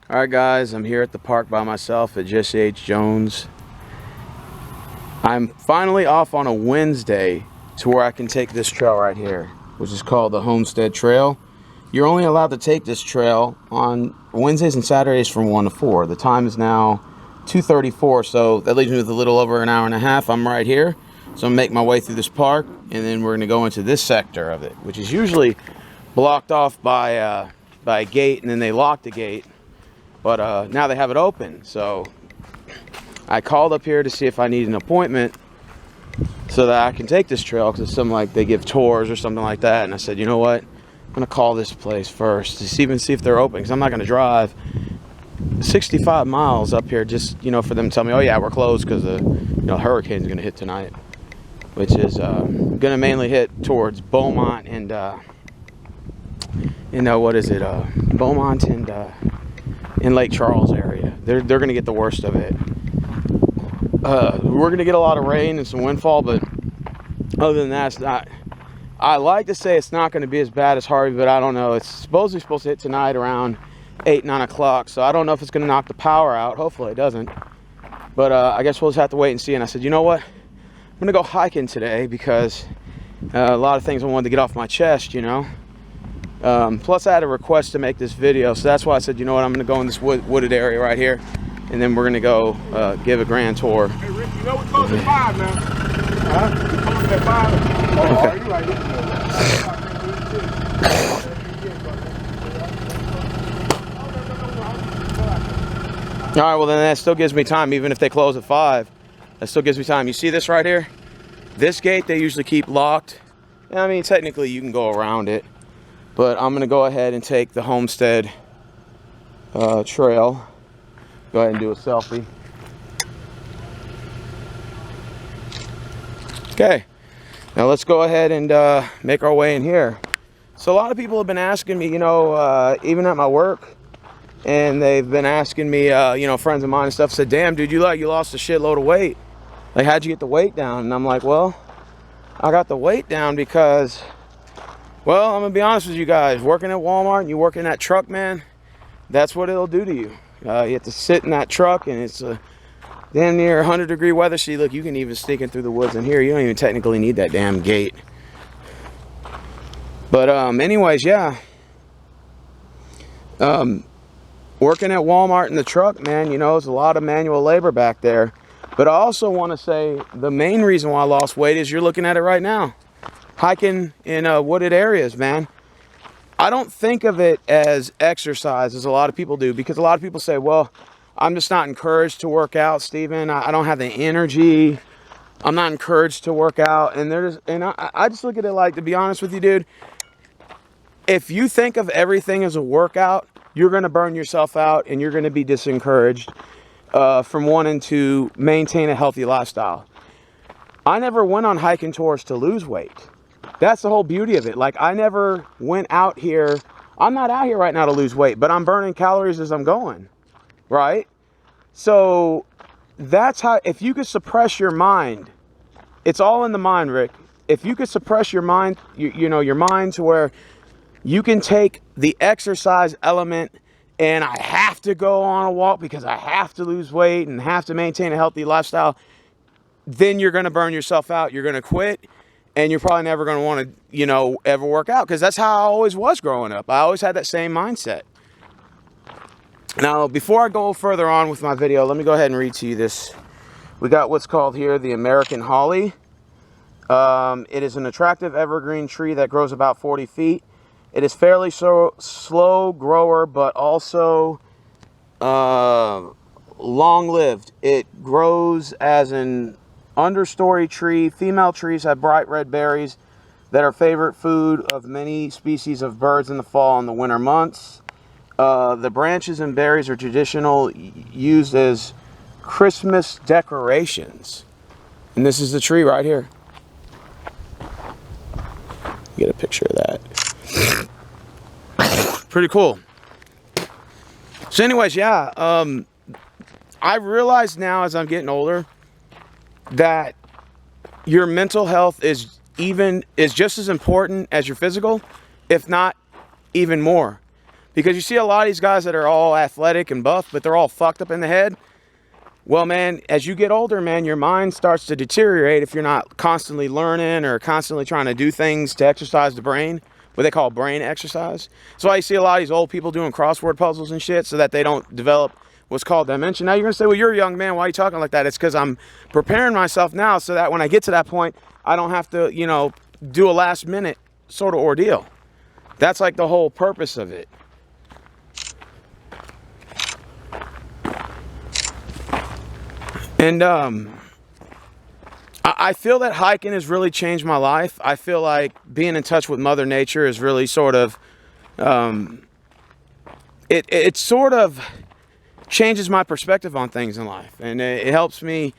Alright guys, I'm here at the park by myself at Jesse H. Jones. I'm finally off on a Wednesday to where I can take this trail right here, which is called the Homestead Trail. You're only allowed to take this trail on Wednesdays and Saturdays from 1 to 4. The time is now 2:34, so that leaves me with a little over an hour and a half. I'm right here, so I'm gonna make my way through this park, and then we're gonna go into this sector of it, which is usually blocked off by a gate, and then they lock the gate. But now they have it open, so I called up here to see if I need an appointment so that I can take this trail, because it's something like they give tours or something like that. And I said, you know what, I'm gonna call this place first to even see if they're open, because I'm not gonna drive 65 miles up here just, for them to tell me, oh yeah, we're closed because the hurricane's gonna hit tonight, which is gonna mainly hit towards Beaumont and Beaumont and in Lake Charles area. They're gonna get the worst of it. We're gonna get a lot of rain and some windfall, but other than that, it's not. I like to say it's not gonna be as bad as Harvey, but I don't know. It's supposedly supposed to hit tonight around 8-9 o'clock, so I don't know if it's gonna knock the power out. Hopefully it doesn't, but I guess we'll just have to wait and see. And I said, you know what, I'm gonna go hiking today because a lot of things I wanted to get off my chest, Plus I had a request to make this video, so that's why I said, you know what, I'm gonna go in this wooded area right here, and then we're gonna go give a grand tour. Hey Rick, we close at 5 now. Huh? We close at 5. Oh, okay. You right All right, well then that still gives me time, even if they close at 5. That still gives me time. You see this right here? This gate they usually keep locked. I mean, technically you can go around it, but I'm gonna go ahead and take the Homestead trail. Go ahead and do a selfie. Okay, now let's go ahead and make our way in here. So a lot of people have been asking me, even at my work, and they've been asking me, friends of mine and stuff, said, damn dude, you lost a shitload of weight. Like, how'd you get the weight down? And I'm like, well, I got the weight down because, well, I'm gonna be honest with you guys, working at Walmart and you work in that truck, man, that's what it'll do to you. You have to sit in that truck, and it's a damn near 100-degree weather. See, look, you can even sneak in through the woods in here. You don't even technically need that damn gate. But anyways, yeah. Working at Walmart in the truck, man, there's a lot of manual labor back there. But I also want to say the main reason why I lost weight is you're looking at it right now. Hiking in wooded areas, man. I don't think of it as exercise as a lot of people do, because a lot of people say, well, I'm just not encouraged to work out, Steven. I don't have the energy. I'm not encouraged to work out. And I just look at it like, to be honest with you, dude, if you think of everything as a workout, you're going to burn yourself out and you're going to be disencouraged from wanting to maintain a healthy lifestyle. I never went on hiking tours to lose weight. That's the whole beauty of it. Like, I never went out here. I'm not out here right now to lose weight, but I'm burning calories as I'm going, right? So that's how, if you could suppress your mind, it's all in the mind, Rick. If you could suppress your mind, your mind to where you can take the exercise element, and I have to go on a walk because I have to lose weight and have to maintain a healthy lifestyle, then you're going to burn yourself out. You're going to quit. And you're probably never going to want to, ever work out, because that's how I always was growing up. I always had that same mindset. Now, before I go further on with my video, let me go ahead and read to you this. We got what's called here the American holly. It is an attractive evergreen tree that grows about 40 feet. It is fairly slow grower, but also long-lived. It grows as an understory tree. Female trees have bright red berries that are favorite food of many species of birds in the fall and the winter months. The branches and berries are traditionally used as Christmas decorations. And this is the tree right here. Get a picture of that. Pretty cool. So anyways, yeah, I realize now as I'm getting older that your mental health is just as important as your physical, if not even more. Because you see a lot of these guys that are all athletic and buff, but they're all fucked up in the head. Well, man, as you get older, man, your mind starts to deteriorate if you're not constantly learning or constantly trying to do things to exercise the brain, what they call brain exercise. That's why you see a lot of these old people doing crossword puzzles and shit so that they don't develop what's called dementia. Now you're going to say, well, you're a young man. Why are you talking like that? It's because I'm preparing myself now so that when I get to that point, I don't have to, you know, do a last minute sort of ordeal. That's like the whole purpose of it. And I feel that hiking has really changed my life. I feel like being in touch with Mother Nature is really sort of, it sort of changes my perspective on things in life. And it helps me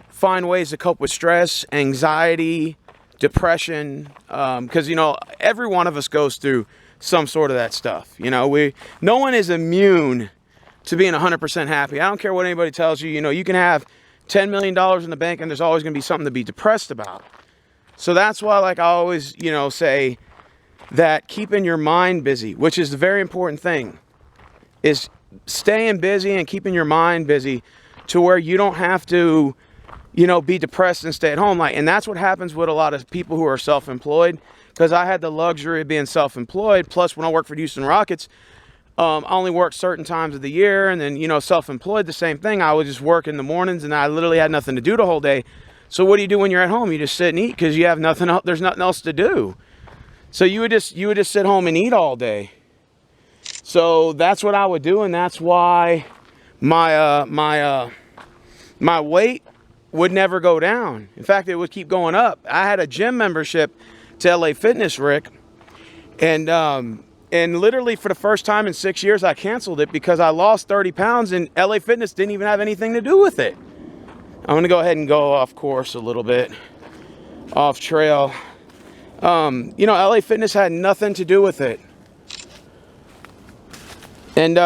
find ways to cope with stress, anxiety, depression. Because, you know, every one of us goes through some sort of that stuff. You know, no one is immune to being 100% happy. I don't care what anybody tells you. You know, you can have $10 million in the bank and there's always going to be something to be depressed about. So that's why, like, I always, you know, say that keeping your mind busy, which is the very important thing, is staying busy and keeping your mind busy to where you don't have to, you know, be depressed and stay at home. Like, and that's what happens with a lot of people who are self-employed, because I had the luxury of being self-employed. Plus, when I worked for the Houston Rockets, I only worked certain times of the year. And then, you know, self-employed, the same thing. I would just work in the mornings and I literally had nothing to do the whole day. So what do you do when you're at home? You just sit and eat because you have nothing else. There's nothing else to do. So you would just sit home and eat all day. So that's what I would do, and that's why my weight would never go down. In fact, it would keep going up. I had a gym membership to LA Fitness, Rick, and literally for the first time in 6 years, I canceled it because I lost 30 pounds, and LA Fitness didn't even have anything to do with it. I'm gonna go ahead and go off course a little bit, off trail. You know, LA Fitness had nothing to do with it. And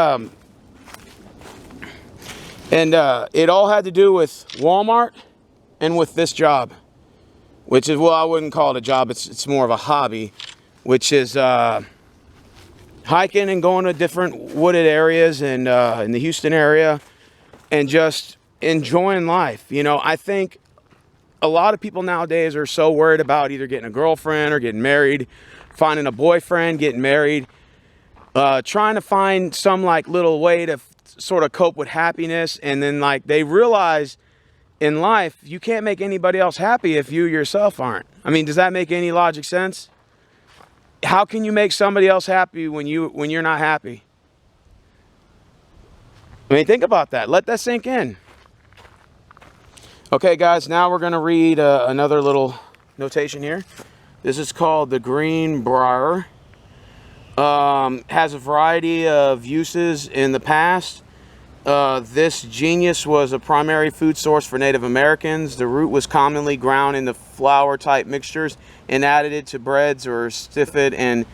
it all had to do with Walmart and with this job, which is, well, I wouldn't call it a job. It's more of a hobby, which is hiking and going to different wooded areas and in the Houston area and just enjoying life. You know, I think a lot of people nowadays are so worried about either getting a girlfriend or getting married, finding a boyfriend, getting married, trying to find some like little way to sort of cope with happiness. And then like they realize in life, you can't make anybody else happy if you yourself aren't. I mean, does that make any logic sense? How can you make somebody else happy when you're not happy? I mean, think about that. Let that sink in. Okay, guys, now we're going to read another little notation here. This is called the green briar. Has a variety of uses in the past. This genius was a primary food source for Native Americans. The root was commonly ground into flour-type mixtures and added it to breads or stiffed and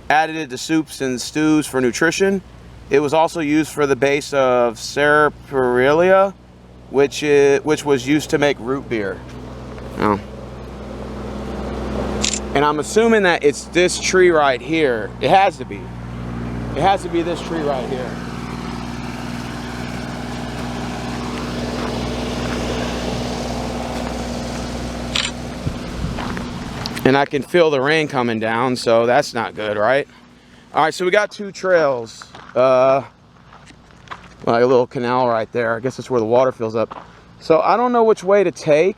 added it to soups and stews for nutrition. It was also used for the base of sarsaparilla, which was used to make root beer. Oh. And I'm assuming that it's this tree right here. It has to be. It has to be this tree right here. And I can feel the rain coming down, so that's not good, right? All right, so we got two trails. Like a little canal right there. I guess that's where the water fills up. So I don't know which way to take.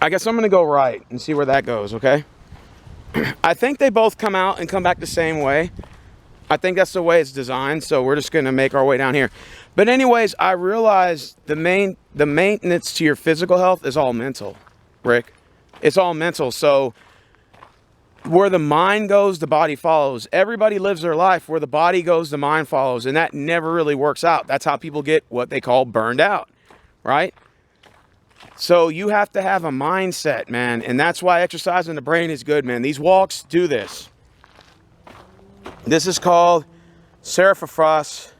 I guess I'm gonna go right and see where that goes, okay? I think they both come out and come back the same way. I think that's the way it's designed, so we're just gonna make our way down here. But anyways, I realized the maintenance to your physical health is all mental, Rick. It's all mental. So where the mind goes, the body follows. Everybody lives their life where the body goes, the mind follows, and that never really works out. That's how people get what they call burned out, right? So you have to have a mindset, man, and that's why exercising the brain is good, man. These walks do this. This is called sassafras.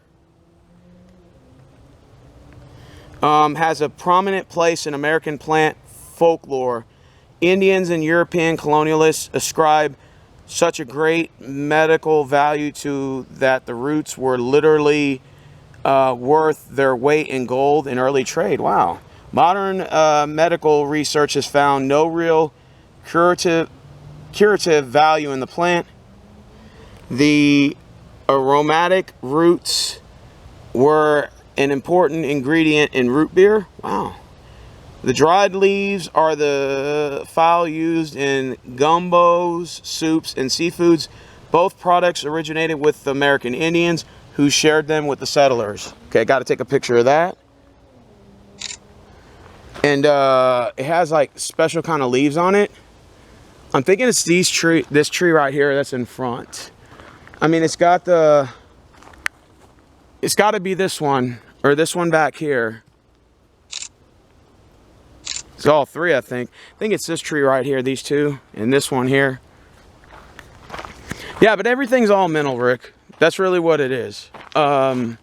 Has a prominent place in American plant folklore Indians and European colonialists ascribe such a great medical value to that the roots were literally worth their weight in gold in early trade. Wow. Modern medical research has found no real curative value in the plant. The aromatic roots were an important ingredient in root beer. Wow. The dried leaves are the file used in gumbos, soups, and seafoods. Both products originated with the American Indians who shared them with the settlers. Okay, got to take a picture of that. And it has like special kind of leaves on it. I'm thinking it's this tree right here that's in front. I mean, it's got to be this one or this one back here. It's all three, I think. I think it's this tree right here, these two, and this one here. Yeah, but everything's all mental, Rick. That's really what it is. And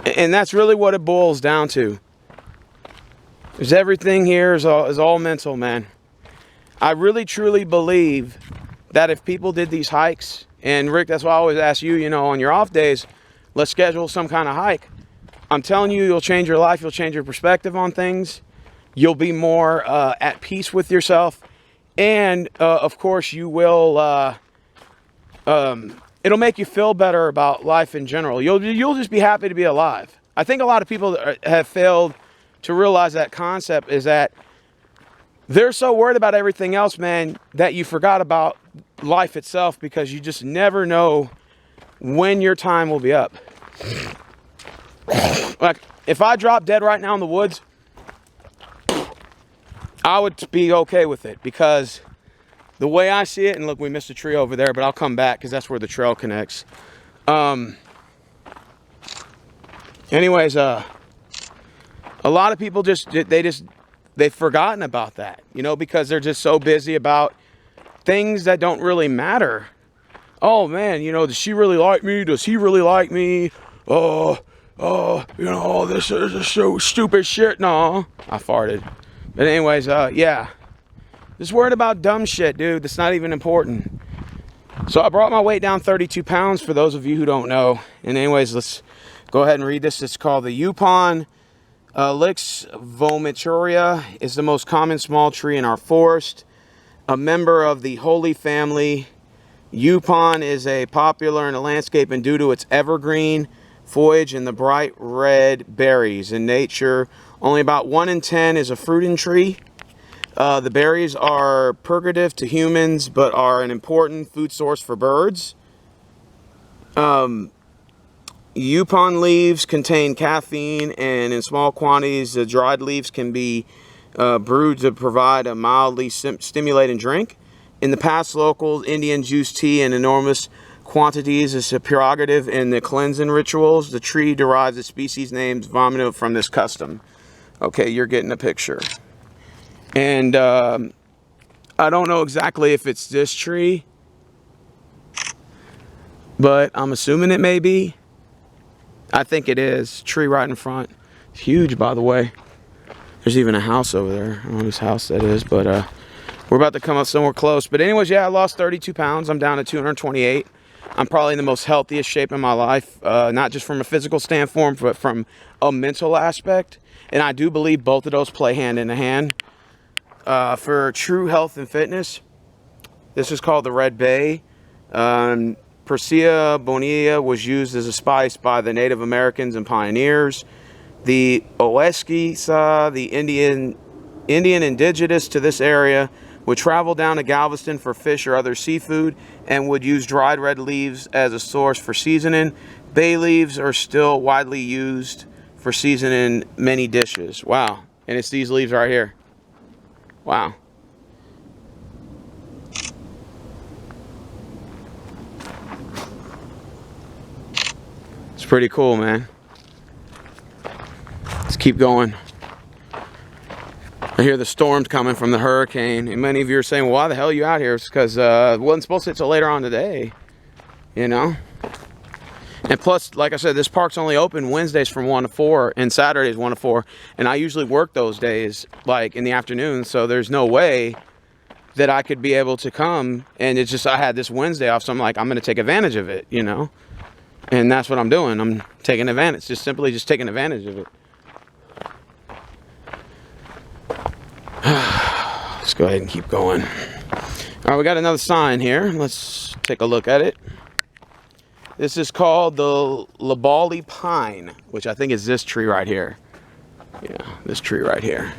that's really what it boils down to. Is everything here is all mental, man. I really truly believe that if people did these hikes, and Rick, that's why I always ask you, you know, on your off days, let's schedule some kind of hike. I'm telling you, you'll change your life. You'll change your perspective on things. You'll be more at peace with yourself. And, of course, you will, it'll make you feel better about life in general. You'll just be happy to be alive. I think a lot of people have failed to realize that concept is that they're so worried about everything else, man, that you forgot about life itself because you just never know when your time will be up. Like, if I drop dead right now in the woods, I would be okay with it because the way I see it, and look, we missed a tree over there, but I'll come back because that's where the trail connects. Anyways, a lot of people they've forgotten about that, you know, because they're just so busy about things that don't really matter. Oh man, you know, does she really like me? Does he really like me? You know, this is so stupid shit. No, I farted. But anyways, yeah. Just worried about dumb shit, dude. That's not even important. So I brought my weight down 32 pounds for those of you who don't know. And anyways, let's go ahead and read this. It's called the Yupon Lix vomitoria. It's the most common small tree in our forest. A member of the Holy Family. Yupon is popular in the landscape and due to its evergreen foliage and the bright red berries. In nature, only about 1 in 10 is a fruiting tree. The berries are purgative to humans, but are an important food source for birds. Yupon leaves contain caffeine, and in small quantities, the dried leaves can be brewed to provide a mildly stimulating drink. In the past, local Indians used tea in enormous quantities as a prerogative in the cleansing rituals. The tree derives its species names vomito from this custom. Okay, you're getting a picture. And I don't know exactly if it's this tree, but I'm assuming it may be. I think it is. Tree right in front. It's huge, by the way. There's even a house over there. I don't know whose house that is, but we're about to come up somewhere close. But anyways, yeah, I lost 32 pounds. I'm down to 228. I'm probably in the most healthiest shape in my life, not just from a physical standpoint, but from a mental aspect. And I do believe both of those play hand in hand. For true health and fitness, this is called the Red Bay. Persea bonilla was used as a spice by the Native Americans and pioneers. The Oeskisa, the Indian indigenous to this area, would travel down to Galveston for fish or other seafood and would use dried red leaves as a source for seasoning. Bay leaves are still widely used for seasoning many dishes. Wow. And it's these leaves right here. Wow. It's pretty cool, man. Let's keep going. I hear the storm's coming from the hurricane, and many of you are saying, well, why the hell are you out here? It's because it wasn't supposed to hit till later on today, you know? And plus, like I said, this park's only open Wednesdays from 1 to 4 and Saturdays 1 to 4. And I usually work those days, like in the afternoon. So there's no way that I could be able to come. And it's just, I had this Wednesday off. So I'm like, I'm going to take advantage of it, you know? And that's what I'm doing. I'm taking advantage, just simply just taking advantage of it. Let's go ahead and keep going. All right, we got another sign here. Let's take a look at it. This is called the Labali Pine, which I think is this tree right here. Yeah, this tree right here.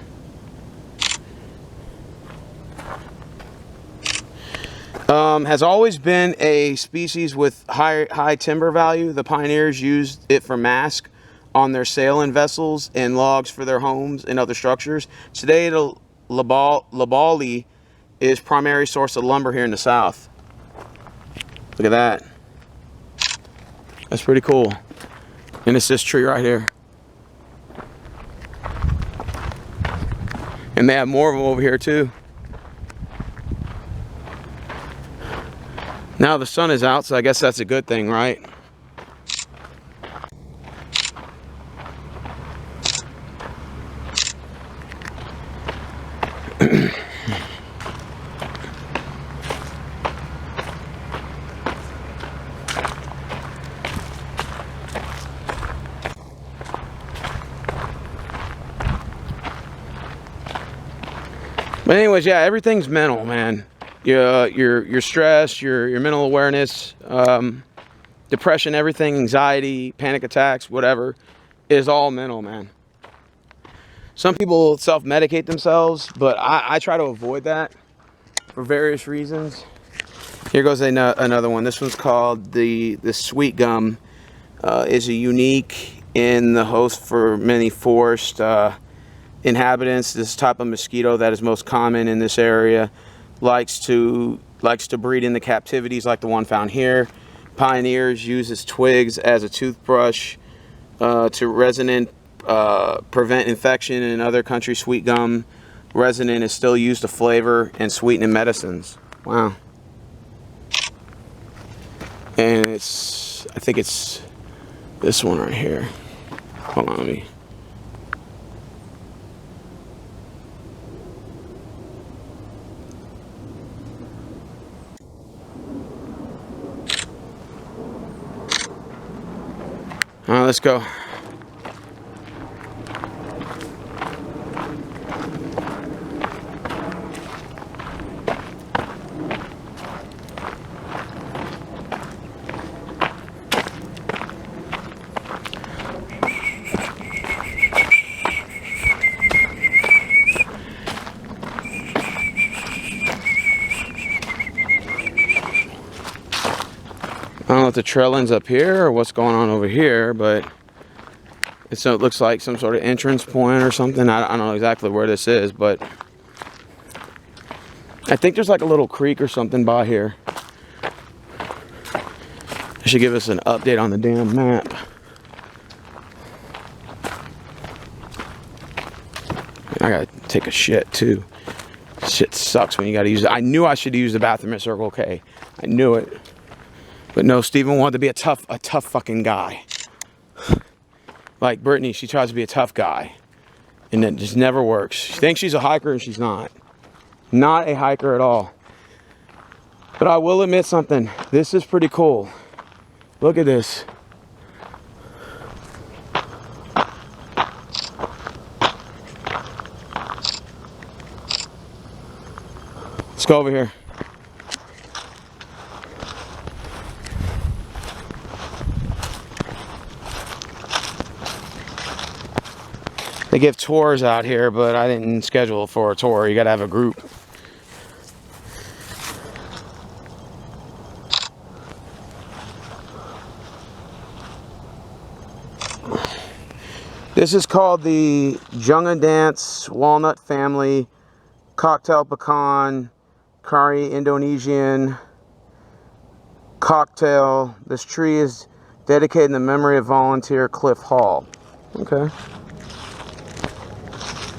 Has always been a species with high timber value. The pioneers used it for mast on their sailing vessels and logs for their homes and other structures. Today, the Labali is primary source of lumber here in the South. Look at that. That's pretty cool. And it's this tree right here. And they have more of them over here too. Now the sun is out, so I guess that's a good thing, right? But anyways, yeah, everything's mental, man. Your stress, your mental awareness, depression, everything, anxiety, panic attacks, whatever, is all mental, man. Some people self-medicate themselves, but I try to avoid that for various reasons. Here goes another one. This one's called the sweet gum. Is a unique in the host for many forest inhabitants. This type of mosquito that is most common in this area likes to breed in the captivities like the one found here. Pioneers use its twigs as a toothbrush to prevent infection. In other countries, sweet gum resin is still used to flavor and sweeten in medicines. Wow. And I think it's this one right here. Hold on, let me. All right, let's go. I don't know if the trail ends up here or what's going on over here, but it looks like some sort of entrance point or something. I don't know exactly where this is, but I think there's like a little creek or something by here. They should give us an update on the damn map. I gotta take a shit too. Shit sucks when you gotta use it. I knew I should use the bathroom at Circle K. I knew it. But no, Steven wanted to be a tough fucking guy. Like Brittany, she tries to be a tough guy. And it just never works. She thinks she's a hiker and she's not. Not a hiker at all. But I will admit something. This is pretty cool. Look at this. Let's go over here. They give tours out here, but I didn't schedule for a tour. You gotta have a group. This is called the Junga Dance Walnut Family Cocktail Pecan Curry Indonesian Cocktail. This tree is dedicated in the memory of volunteer Cliff Hall. Okay.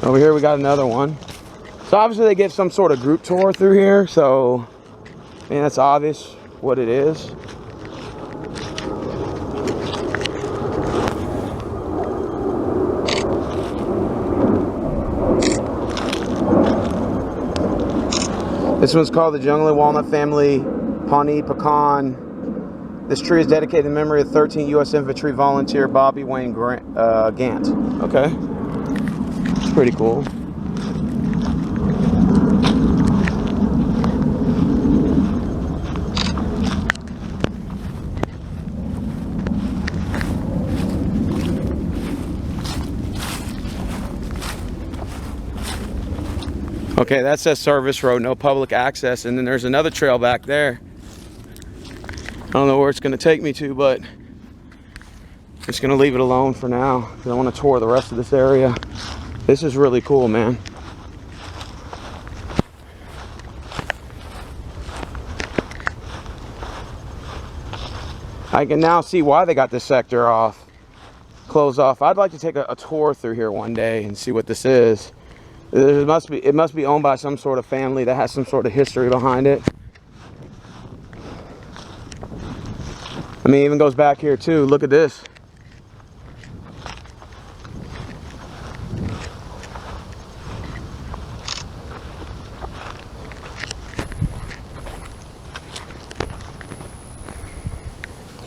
Over here we got another one. So obviously they give some sort of group tour through here, so I mean that's obvious what it is. This one's called the Jungly Walnut Family Pawnee Pecan. This tree is dedicated in memory of 13th U.S. Infantry volunteer Bobby Wayne Gant. Okay, it's pretty cool. Okay, that says service road, no public access, and then there's another trail back there. I don't know where it's going to take me to, but I'm just going to leave it alone for now because I want to tour the rest of this area. This is really cool, man. I can now see why they got this sector closed off. I'd like to take a tour through here one day and see what this is. It must be owned by some sort of family that has some sort of history behind it. I mean, it even goes back here too. Look at this.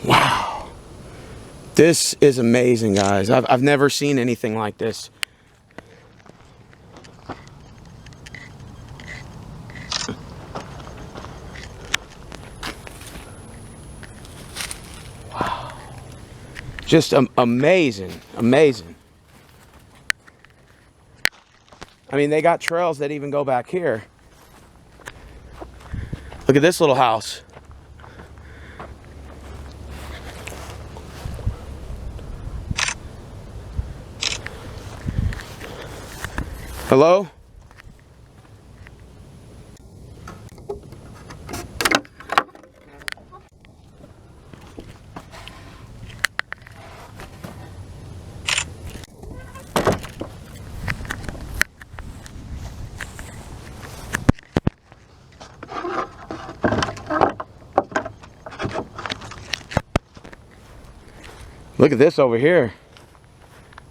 Wow. This is amazing, guys. I've never seen anything like this. Just amazing, amazing. I mean, they got trails that even go back here. Look at this little house. Hello? Look at this over here.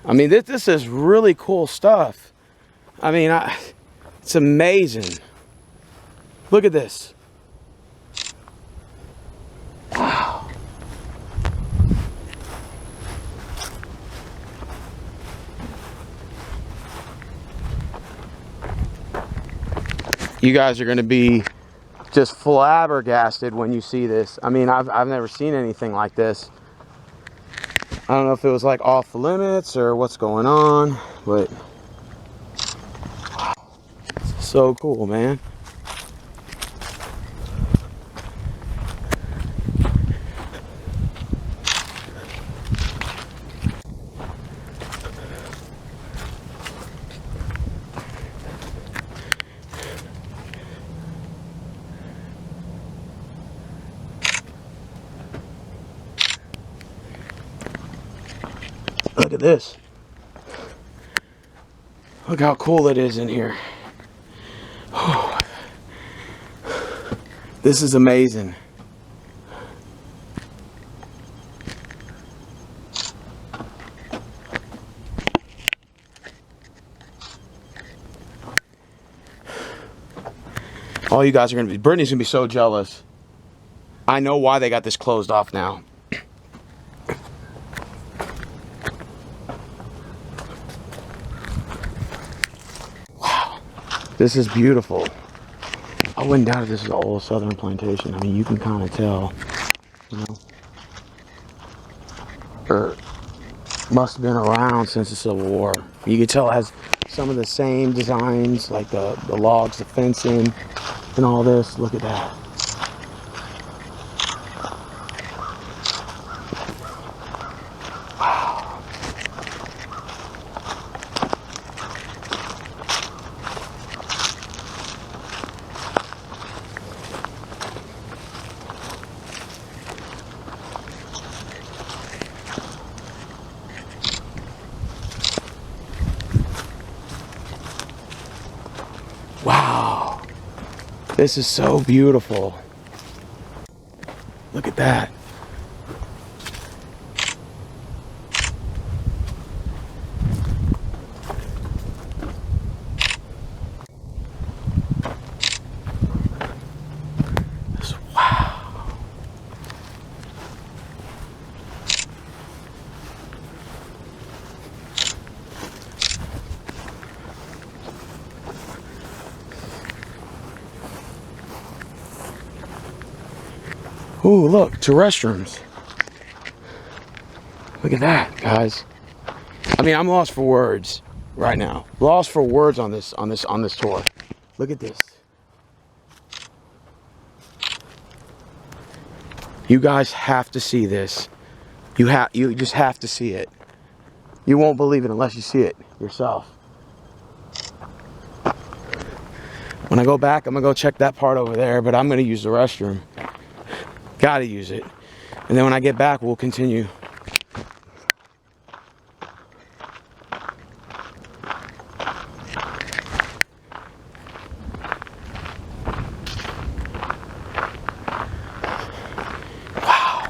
I mean, this is really cool stuff. I mean, it's amazing. Look at this. Wow. You guys are going to be just flabbergasted when you see this. I mean, I've never seen anything like this. I don't know if it was like off the limits or what's going on, but wow, it's so cool, man. Look at this. Look how cool it is in here. Oh, this is amazing. All you guys are gonna be, Brittany's gonna be so jealous. I know why they got this closed off now. This is beautiful. I wouldn't doubt if this is an old southern plantation. I mean, you can kind of tell, you know. Or must have been around since the Civil War. You can tell it has some of the same designs, like the logs, the fencing, and all this. Look at that. Wow, this is so beautiful. Look at that. Ooh, look, 2 restrooms. Look at that, guys. I mean, I'm lost for words right now. Lost for words on this tour. Look at this. You guys have to see this. You just have to see it. You won't believe it unless you see it yourself. When I go back, I'm gonna go check that part over there, but I'm gonna use the restroom. Gotta use it. And then when I get back, we'll continue. Wow.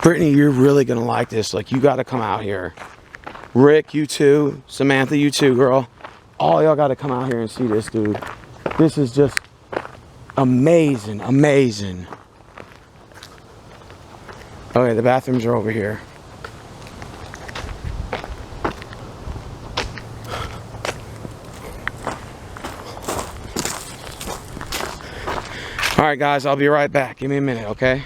Brittany, you're really gonna like this. Like, you gotta come out here. Rick, you too. Samantha, you too, girl. All y'all gotta come out here and see this, dude. This is just amazing, amazing. Okay, the bathrooms are over here. All right, guys, I'll be right back. Give me a minute, okay?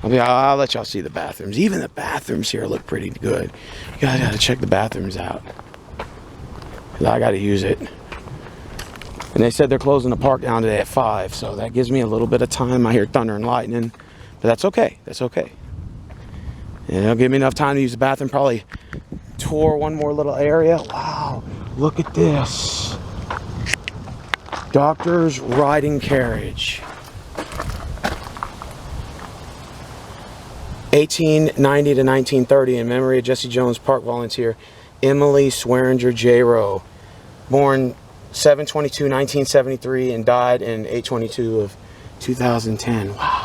I'll let y'all see the bathrooms. Even the bathrooms here look pretty good. You guys gotta check the bathrooms out. 'Cause I gotta use it. And they said they're closing the park down today at 5, so that gives me a little bit of time. I hear thunder and lightning, but that's okay. That's okay. And it'll give me enough time to use the bathroom. Probably tour one more little area. Wow, look at this. Doctor's riding carriage. 1890 to 1930 in memory of Jesse Jones park volunteer Emily Swearinger J. Rowe, born 7/22/1973 and died in 8/22 of 2010. Wow.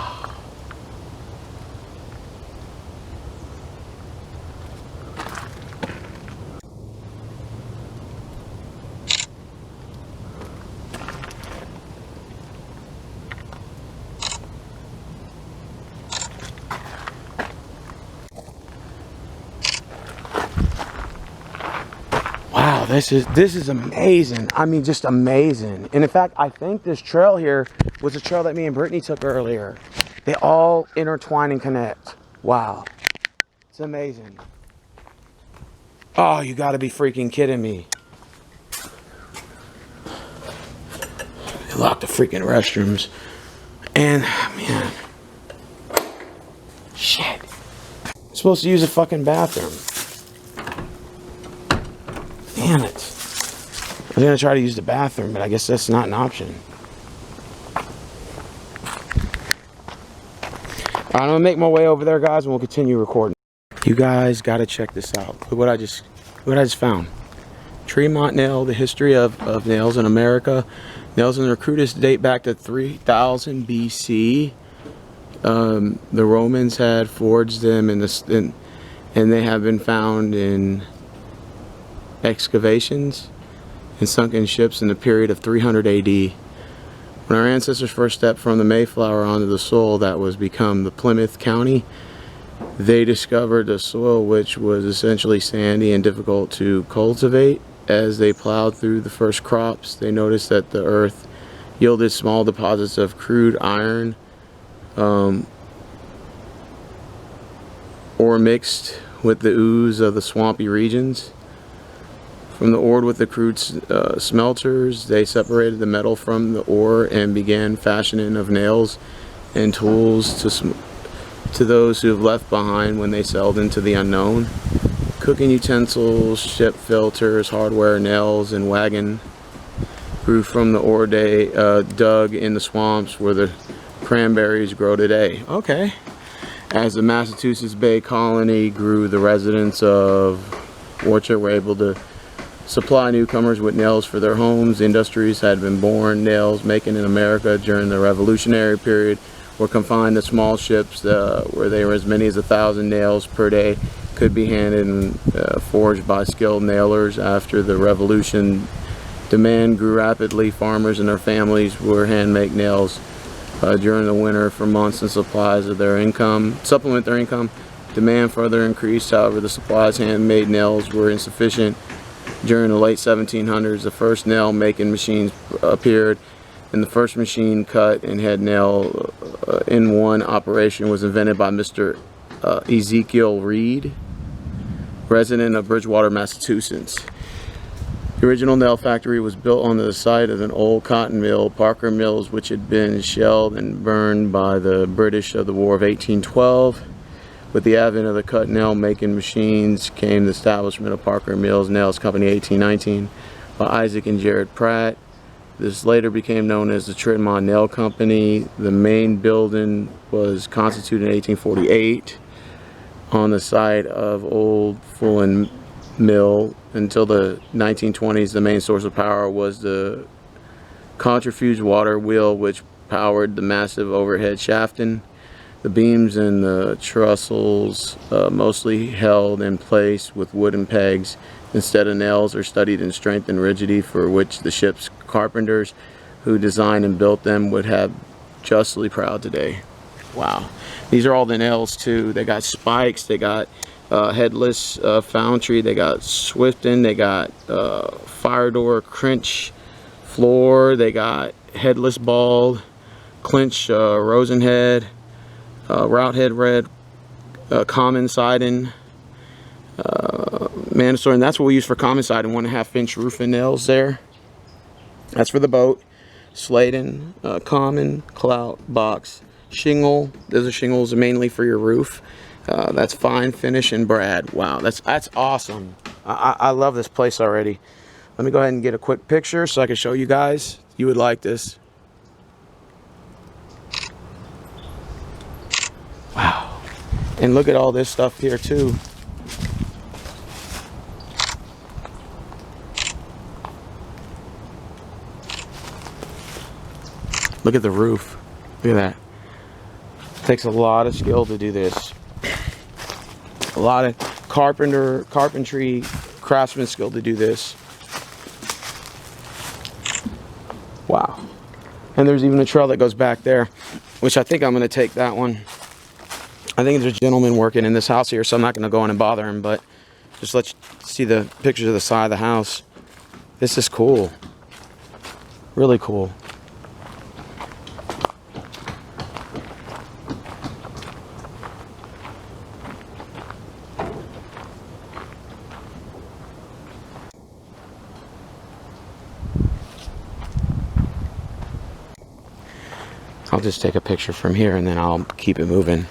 Wow, this is amazing. I mean, just amazing. And in fact, I think this trail here was a trail that me and Brittany took earlier. They all intertwine and connect. Wow. It's amazing. Oh, you gotta be freaking kidding me. They locked the freaking restrooms. And, man. Shit. I'm supposed to use a fucking bathroom. Damn it. I was gonna try to use the bathroom, but I guess that's not an option. Alright, I'm gonna make my way over there, guys, and we'll continue recording. You guys gotta check this out. Look what I just found. Tremont nail, the history of nails in America. Nails in the Recruitus date back to 3000 BC. The Romans had forged them and they have been found in excavations and sunken ships in the period of 300 AD. When our ancestors first stepped from the Mayflower onto the soil that was become the Plymouth County, they discovered the soil which was essentially sandy and difficult to cultivate. As they plowed through the first crops, they noticed that the earth yielded small deposits of crude iron ore mixed with the ooze of the swampy regions. From the ore with the crude smelters, they separated the metal from the ore and began fashioning of nails and tools to those who have left behind when they sailed into the unknown. Cooking utensils, ship filters, hardware, nails, and wagon grew from the ore they dug in the swamps where the cranberries grow today. Okay. As the Massachusetts Bay Colony grew, the residents of Orchard were able to supply newcomers with nails for their homes. Industries had been born. Nails making in America during the Revolutionary period were confined to small ships where there were as many as 1,000 nails per day could be handed and forged by skilled nailers. After the Revolution, demand grew rapidly. Farmers and their families were hand-make nails during the winter for months and supplies of their income. Supplement their income. Demand further increased. However, the supplies handmade nails were insufficient. During the late 1700s, the first nail making machines appeared, and the first machine cut and head nail in one operation was invented by Mr. Ezekiel Reed, resident of Bridgewater, Massachusetts. The original nail factory was built on the site of an old cotton mill, Parker Mills, which had been shelled and burned by the British of the War of 1812. With the advent of the cut nail making machines came the establishment of Parker Mills Nails Company 1819 by Isaac and Jared Pratt. This later became known as the Tremont Nail Company. The main building was constituted in 1848 on the site of Old Fulton Mill. Until the 1920s, the main source of power was the centrifuge water wheel, which powered the massive overhead shafting. The beams and the trestles mostly held in place with wooden pegs instead of nails, are studied in strength and rigidity, for which the ship's carpenters who designed and built them would have justly proud today. Wow. These are all the nails too. They got spikes, they got headless foundry, they got swifting, they got fire door, crinch floor, they got headless bald, clinch rosen head, route head red, common siding, mandatory, and that's what we use for common siding, 1.5 inch roofing nails there. That's for the boat. Slating, common, clout, box, shingle. Those are shingles mainly for your roof. That's fine finish and brad. Wow, that's awesome. I love this place already. Let me go ahead and get a quick picture so I can show you guys. You would like this. Wow. And look at all this stuff here too. Look at the roof. Look at that. It takes a lot of skill to do this. A lot of carpentry, craftsman skill to do this. Wow. And there's even a trail that goes back there, which I think I'm going to take that one. I think there's a gentleman working in this house here, so I'm not going to go in and bother him, but just let you see the pictures of the side of the house. This is cool. Really cool. I'll just take a picture from here and then I'll keep it moving.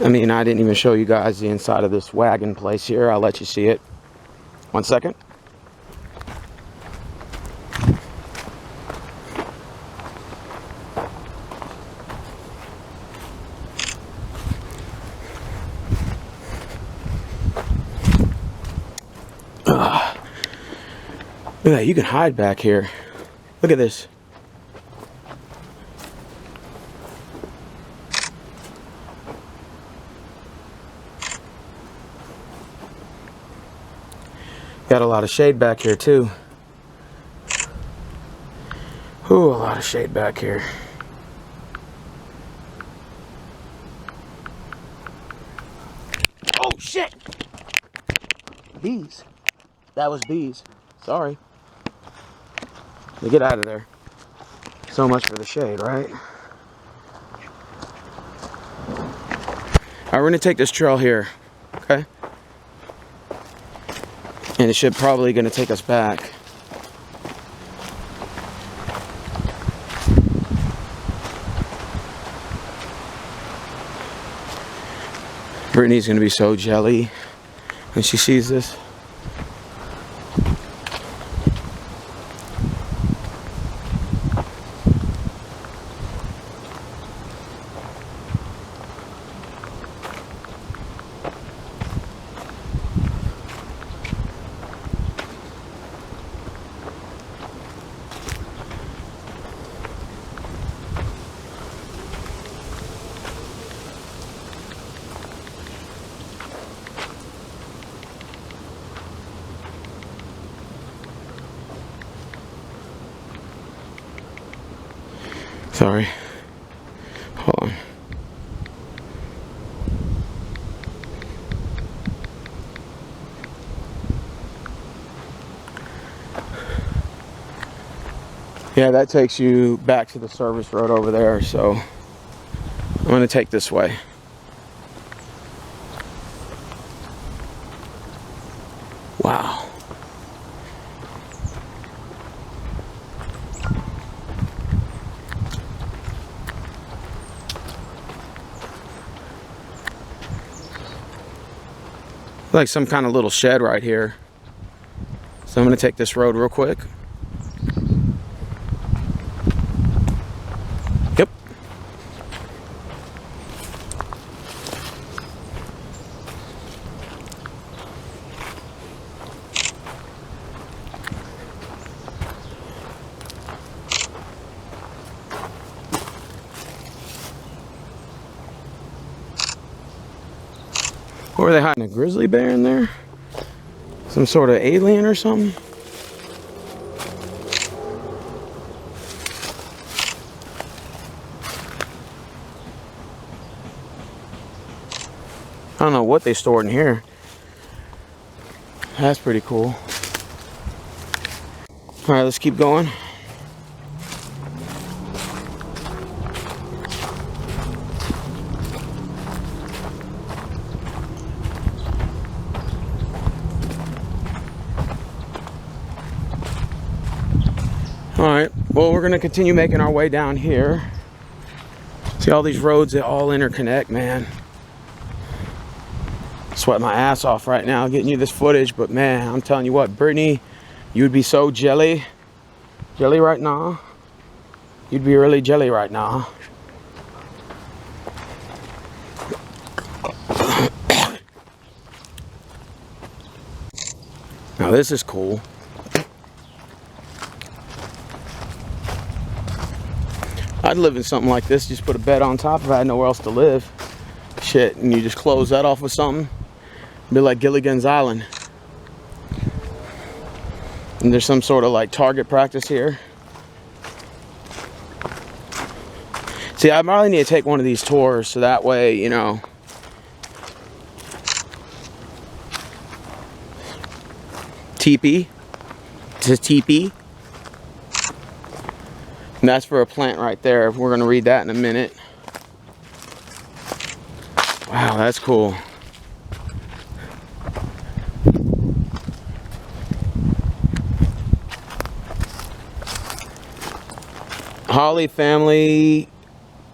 I mean, I didn't even show you guys the inside of this wagon place here. I'll let you see it. 1 second. Look at that, you can hide back here. Look at this. Got a lot of shade back here too. Ooh, a lot of shade back here. Oh shit! Bees. That was bees. Sorry. Let me get out of there. So much for the shade, right? Alright, we're gonna take this trail here, okay? And it should probably gonna take us back. Brittany's gonna be so jelly when she sees this. Sorry. Hold on. Yeah, that takes you back to the service road over there, so I'm gonna take this way. Wow. Like some kind of little shed right here. So I'm gonna take this road real quick. Yep. What were they hiding? A grizzly bear in there? Some sort of alien or something? I don't know what they stored in here. That's pretty cool. All right, let's keep going. All right, well, we're gonna continue making our way down here. See all these roads that all interconnect, man. Sweat my ass off right now getting you this footage, but man, I'm telling you what, Brittany, you'd be so jelly right now. You'd be really jelly right now. Now this is cool. I'd live in something like this, just put a bed on top if I had nowhere else to live. Shit, and you just close that off with something. Be like Gilligan's Island. And there's some sort of like target practice here. See, I probably need to take one of these tours so that way, you know. Teepee. It says teepee. And that's for a plant right there. We're gonna read that in a minute. Wow, that's cool. Holly family,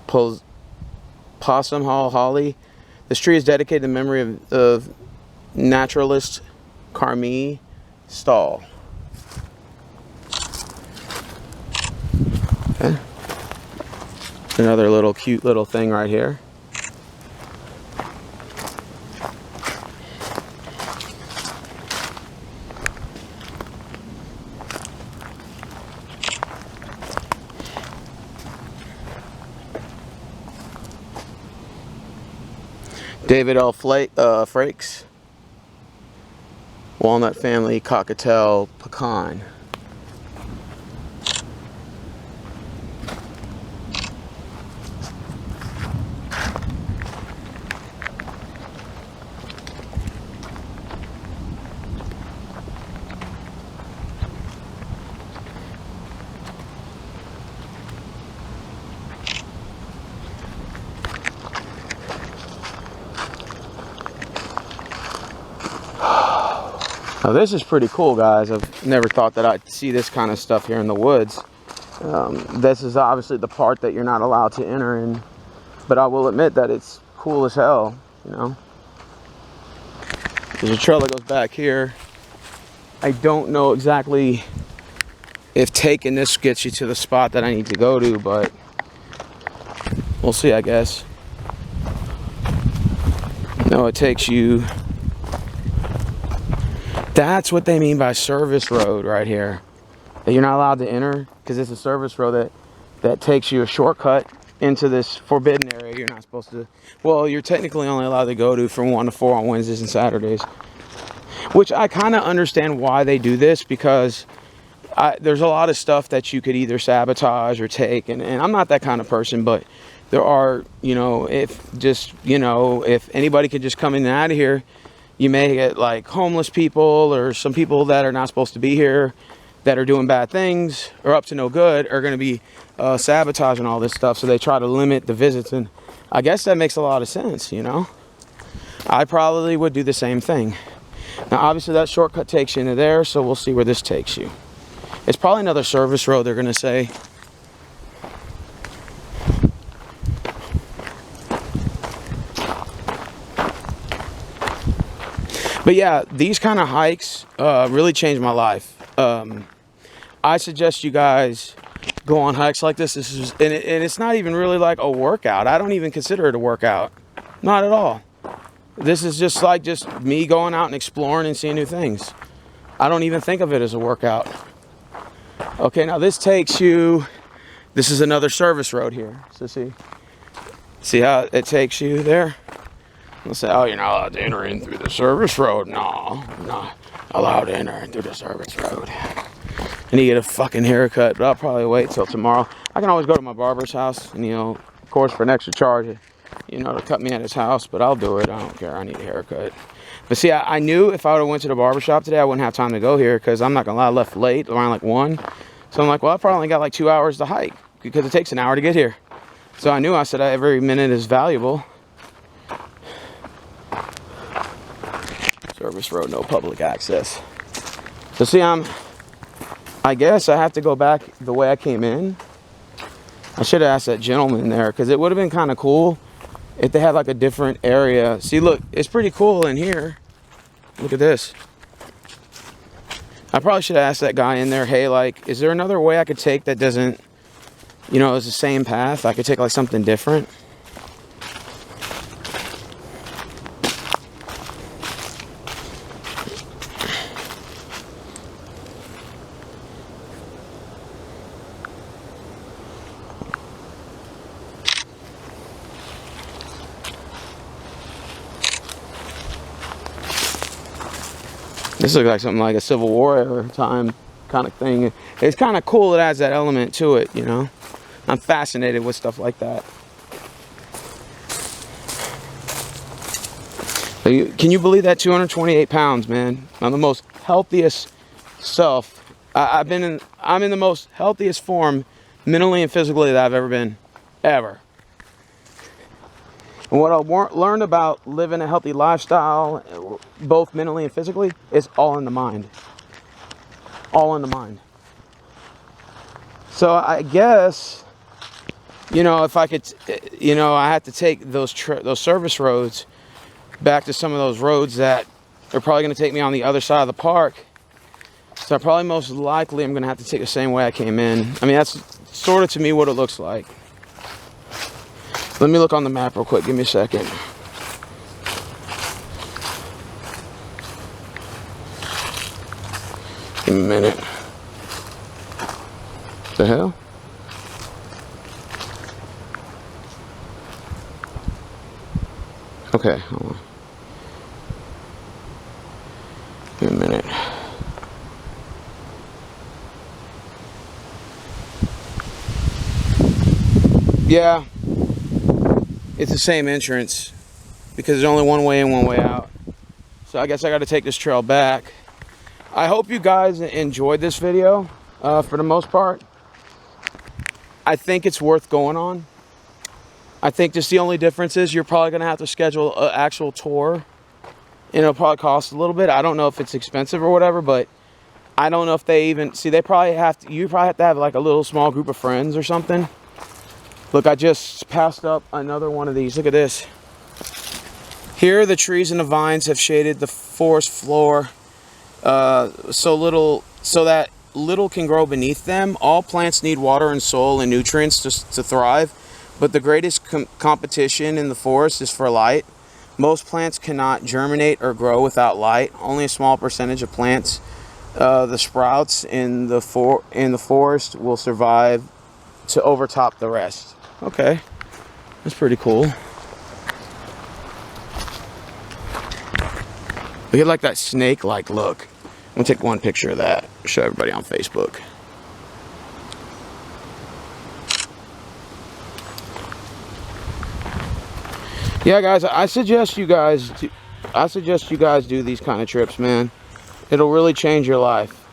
Possum Hall holly. This tree is dedicated in memory of naturalist Carmi Stahl. Okay. Another little cute little thing right here. David L. Frakes, Walnut Family Cockatiel Pecan. Now this is pretty cool, guys. I've never thought that I'd see this kind of stuff here in the woods. This is obviously the part that you're not allowed to enter in, but I will admit that it's cool as hell, you know. There's a trail that goes back here. I don't know exactly if taking this gets you to the spot that I need to go to, but we'll see, I guess. No, it takes you... That's what they mean by service road right here. That you're not allowed to enter because it's a service road that takes you a shortcut into this forbidden area you're not supposed to. Well, you're technically only allowed to go to from 1 to 4 on Wednesdays and Saturdays. Which I kind of understand why they do this, because there's a lot of stuff that you could either sabotage or take. And I'm not that kind of person, but there are, you know, if anybody could just come in and out of here, you may get like homeless people or some people that are not supposed to be here that are doing bad things or up to no good are going to be sabotaging all this stuff. So they try to limit the visits, and I guess that makes a lot of sense, you know. I probably would do the same thing. Now, obviously, that shortcut takes you into there, so we'll see where this takes you. It's probably another service road, they're going to say. But yeah, these kind of hikes really changed my life. I suggest you guys go on hikes like this. And it's not even really like a workout. I don't even consider it a workout. Not at all. This is just me going out and exploring and seeing new things. I don't even think of it as a workout. Okay, now this takes you, this is another service road here. So see how it takes you there? They'll say, oh, you're not allowed to enter in through the service road. No, I'm not allowed to enter in through the service road. I need to get a fucking haircut, but I'll probably wait till tomorrow. I can always go to my barber's house and, you know, of course, for an extra charge, you know, to cut me at his house, but I'll do it. I don't care. I need a haircut. But see, I knew if I would have went to the barbershop today, I wouldn't have time to go here because I'm not going to lie, I left late, around like 1. So I'm like, well, I probably only got like 2 hours to hike because it takes an hour to get here. So I knew, I said, every minute is valuable. Service road, no public access. So see, I guess I have to go back the way I came in. I should have asked that gentleman there because it would have been kind of cool if they had like a different area. See, look, it's pretty cool in here. Look at this. I probably should have asked that guy in there, hey, like, is there another way I could take that doesn't, you know, is the same path? I could take like something different. This looks like something like a Civil War era time kind of thing. It's kind of cool. It adds that element to it, you know. I'm fascinated with stuff like that. Can you believe that? 228 pounds, man. I'm the most healthiest self. I'm in the most healthiest form, mentally and physically, that I've ever been, ever. And what I learned about living a healthy lifestyle, both mentally and physically, is all in the mind. All in the mind. So I guess, you know, if I could, you know, I had to take those service roads back to some of those roads that are probably going to take me on the other side of the park. So probably most likely I'm going to have to take the same way I came in. I mean, that's sort of to me what it looks like. Let me look on the map real quick. Give me a second. Give me a minute. What the hell? Okay, hold on. Give me a minute. Yeah. It's the same entrance because there's only one way in, one way out. So I guess I got to take this trail back. I hope you guys enjoyed this video for the most part. I think it's worth going on. I think just the only difference is you're probably going to have to schedule an actual tour. And it'll probably cost a little bit. I don't know if it's expensive or whatever, but I don't know if they even... See, they probably have to... You probably have to have like a little small group of friends or something. Look, I just passed up another one of these. Look at this. Here, the trees and the vines have shaded the forest floor so that little can grow beneath them. All plants need water and soil and nutrients to thrive, but the greatest competition in the forest is for light. Most plants cannot germinate or grow without light. Only a small percentage of plants, the sprouts in the forest, will survive to overtop the rest. Okay, that's pretty cool. Look at like that snake-like look. I'm gonna take one picture of that, show everybody on Facebook. Yeah, guys, I suggest you guys do these kind of trips, man. It'll really change your life.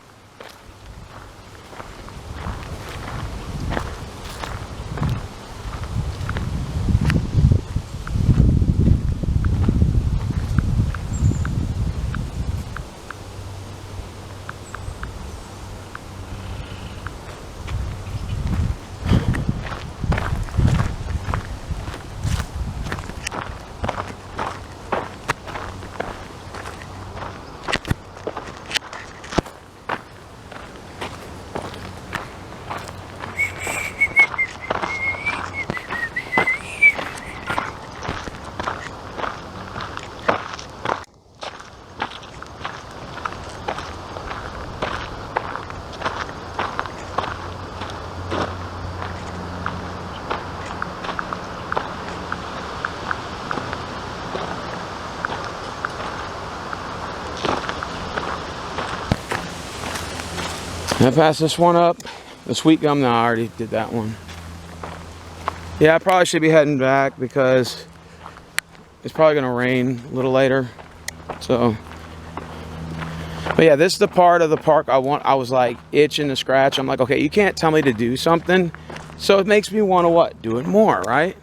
I passed this one up. The sweet gum, no, I already did that one. Yeah, I probably should be heading back because it's probably gonna rain a little later. So, but yeah, this is the part of the park I was like itching to scratch. I'm like, okay, you can't tell me to do something, so it makes me want to what? Do it more, right?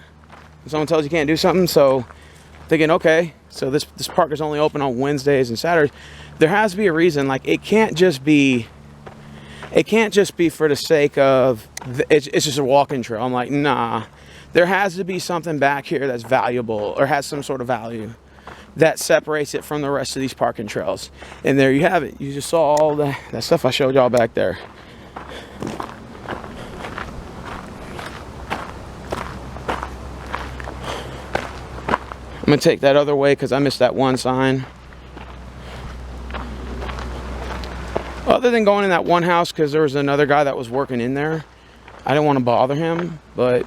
When someone tells you can't do something, so thinking, okay, so this park is only open on Wednesdays and Saturdays. There has to be a reason. Like, it can't just be for the sake of it's just a walking trail. I'm like, nah, there has to be something back here that's valuable or has some sort of value that separates it from the rest of these parking trails. And there you have it. You just saw all that stuff I showed y'all back there. I'm gonna take that other way because I missed that one sign. Other than going in that one house because there was another guy that was working in there, I didn't want to bother him, but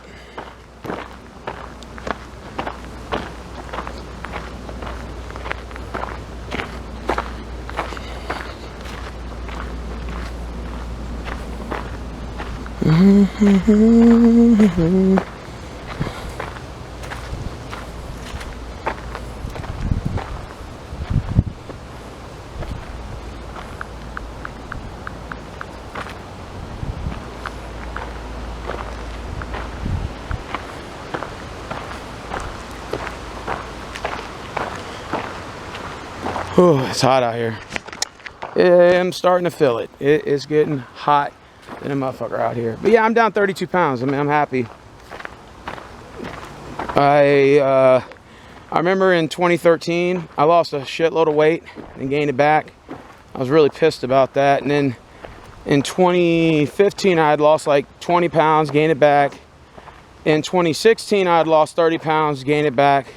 oh, it's hot out here. Yeah, I'm starting to feel it. It is getting hot than a motherfucker out here. But yeah, I'm down 32 pounds. I mean, I'm happy. I remember in 2013, I lost a shitload of weight and gained it back. I was really pissed about that. And then in 2015, I had lost like 20 pounds, gained it back. In 2016, I had lost 30 pounds, gained it back.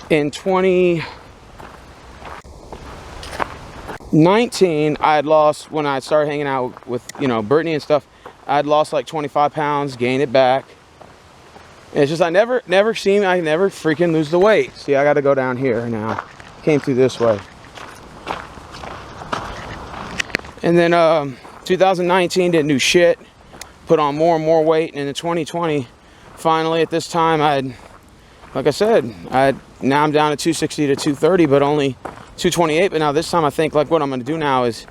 In 2019, I had lost, when I started hanging out with, you know, Brittany and stuff, I had lost like 25 pounds, gained it back. And it's just, I never freaking lose the weight. See, I got to go down here now. Came through this way. And then 2019 didn't do shit. Put on more and more weight. And in 2020, finally at this time, like I said, now I'm down to 260 to 230, but only 228. But now this time I think like what I'm going to do now is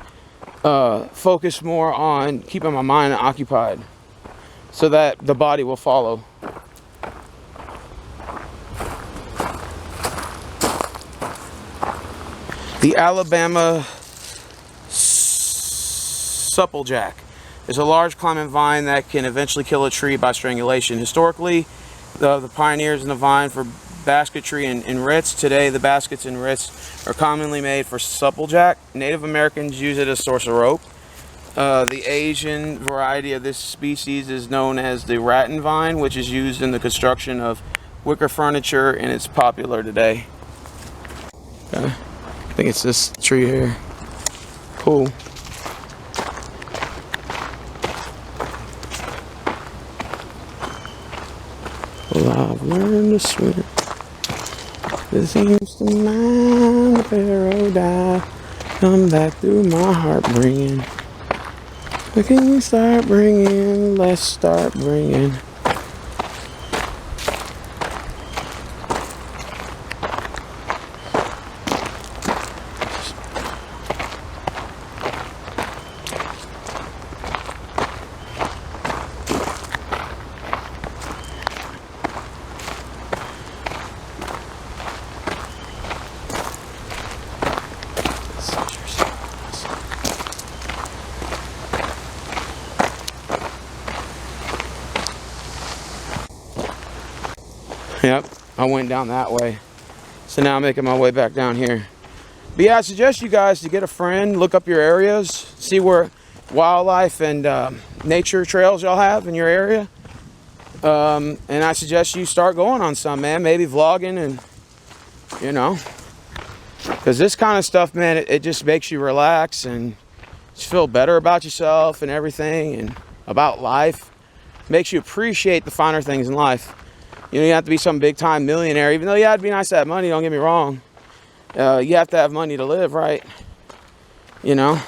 focus more on keeping my mind occupied so that the body will follow. The Alabama supplejack is a large climbing vine that can eventually kill a tree by strangulation. Historically, the pioneers in the vine for basketry and rits. Today, the baskets and rits are commonly made for supplejack. Native Americans use it as a source of rope. The Asian variety of this species is known as the rattan vine, which is used in the construction of wicker furniture, and it's popular today. Okay. I think it's this tree here. Cool. Well, I've learned to swim. This seems to mind the paradise. Come back through my heart bringing. What can we start bringing? Let's start bringing. Yep, I went down that way. So now I'm making my way back down here. But yeah, I suggest you guys to get a friend, look up your areas, see where wildlife and nature trails y'all have in your area. And I suggest you start going on some, man. Maybe vlogging and, you know. Because this kind of stuff, man, it just makes you relax and just feel better about yourself and everything and about life. Makes you appreciate the finer things in life. You know, you have to be some big time millionaire, even though, yeah, it'd be nice to have money, don't get me wrong. You have to have money to live, right? You know?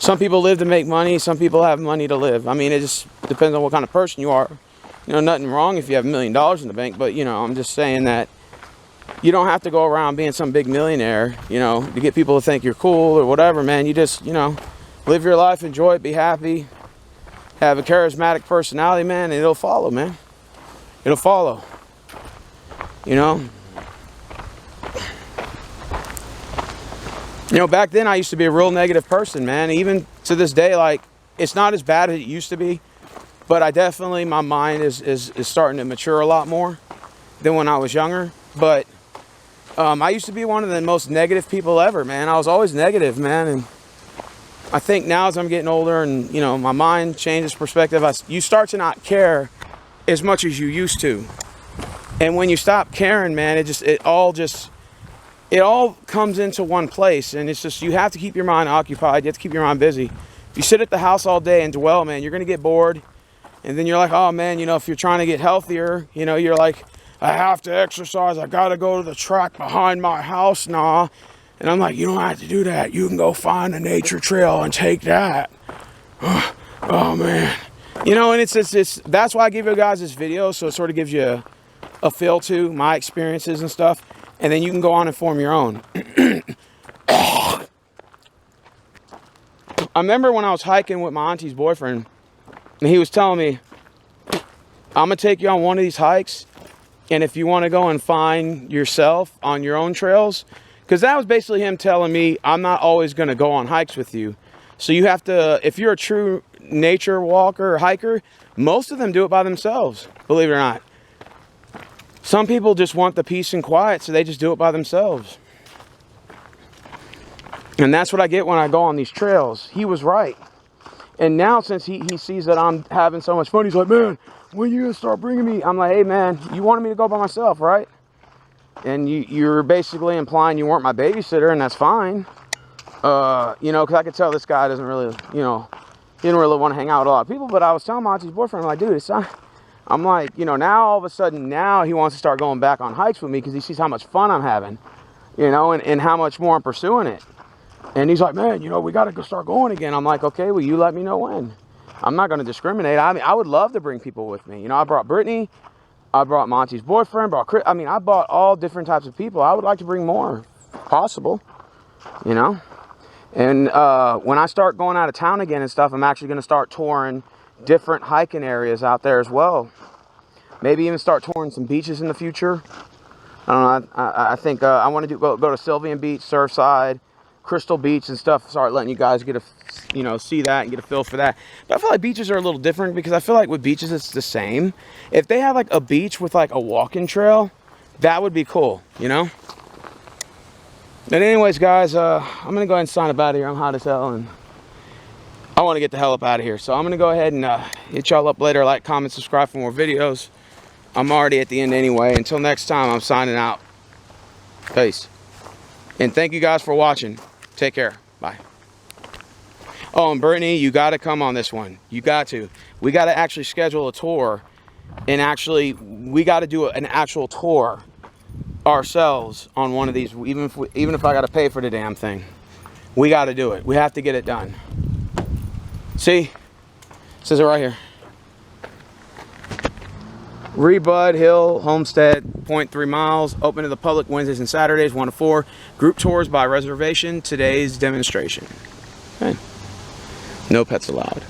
Some people live to make money. Some people have money to live. I mean, it just depends on what kind of person you are. You know, nothing wrong if you have $1 million in the bank, but, you know, I'm just saying that you don't have to go around being some big millionaire, you know, to get people to think you're cool or whatever, man. You just, you know, live your life, enjoy it, be happy, have a charismatic personality, man, and it'll follow, man. It'll follow, you know. You know, back then I used to be a real negative person, man. Even to this day, like, it's not as bad as it used to be, but I definitely, my mind is starting to mature a lot more than when I was younger. But I used to be one of the most negative people ever, man. I was always negative, man. And I think now as I'm getting older and, you know, my mind changes perspective, you start to not care as much as you used to. And when you stop caring, man, it all comes into one place. And it's just, you have to keep your mind occupied. You have to keep your mind busy. If you sit at the house all day and dwell, man, you're going to get bored. And then you're like, oh, man, you know, if you're trying to get healthier, you know, you're like, I have to exercise. I got to go to the track behind my house now. And I'm like, you don't have to do that. You can go find a nature trail and take that. Oh, man. You know, and it's that's why I give you guys this video. So it sort of gives you a feel to my experiences and stuff. And then you can go on and form your own. I remember when I was hiking with my auntie's boyfriend, and he was telling me, I'm going to take you on one of these hikes. And if you want to go and find yourself on your own trails, because that was basically him telling me, I'm not always going to go on hikes with you. So you have to, if you're a true nature walker or hiker, most of them do it by themselves, believe it or not. Some people just want the peace and quiet, so they just do it by themselves. And that's what I get when I go on these trails. He was right. And now since he sees that I'm having so much fun, he's like, man, when you gonna start bringing me? I'm like, hey, man, you wanted me to go by myself, right? And you're basically implying you weren't my babysitter, and that's fine. You know, because I could tell this guy doesn't really, you know, he didn't really want to hang out with a lot of people. But I was telling my auntie's boyfriend, I'm like, dude, it's not. I'm like, you know, now all of a sudden, now he wants to start going back on hikes with me because he sees how much fun I'm having, you know, and how much more I'm pursuing it. And he's like, man, you know, we got to go start going again. I'm like, okay, well, you let me know when. I'm not going to discriminate. I mean, I would love to bring people with me. You know, I brought Brittany. I brought Monty's boyfriend. Brought Chris. I mean, I brought all different types of people. I would like to bring more, if possible, you know. And when I start going out of town again and stuff, I'm actually going to start touring different hiking areas out there as well. Maybe even start touring some beaches in the future. I don't know. I think I want to go to Sylvian Beach, Surfside, Crystal Beach and stuff. Start letting you guys get a, you know, see that and get a feel for that. But I feel like beaches are a little different because I feel like with beaches it's the same. If they have like a beach with like a walking trail, that would be cool, you know. But anyways, guys, I'm gonna go ahead and sign up out of here. I'm hot as hell and I want to get the hell up out of here. So I'm gonna go ahead and hit y'all up later. Like, comment, subscribe for more videos. I'm already at the end anyway. Until next time, I'm signing out. Peace. And thank you guys for watching. Take care. Bye. Oh, and Brittany, you got to come on this one. You got to. We got to actually schedule a tour. And actually, we got to do an actual tour ourselves on one of these. Even if I got to pay for the damn thing. We got to do it. We have to get it done. See? It says it right here. Rebud Hill Homestead, 0.3 miles, open to the public Wednesdays and Saturdays, 1 to 4. Group tours by reservation. Today's demonstration. Okay. No pets allowed.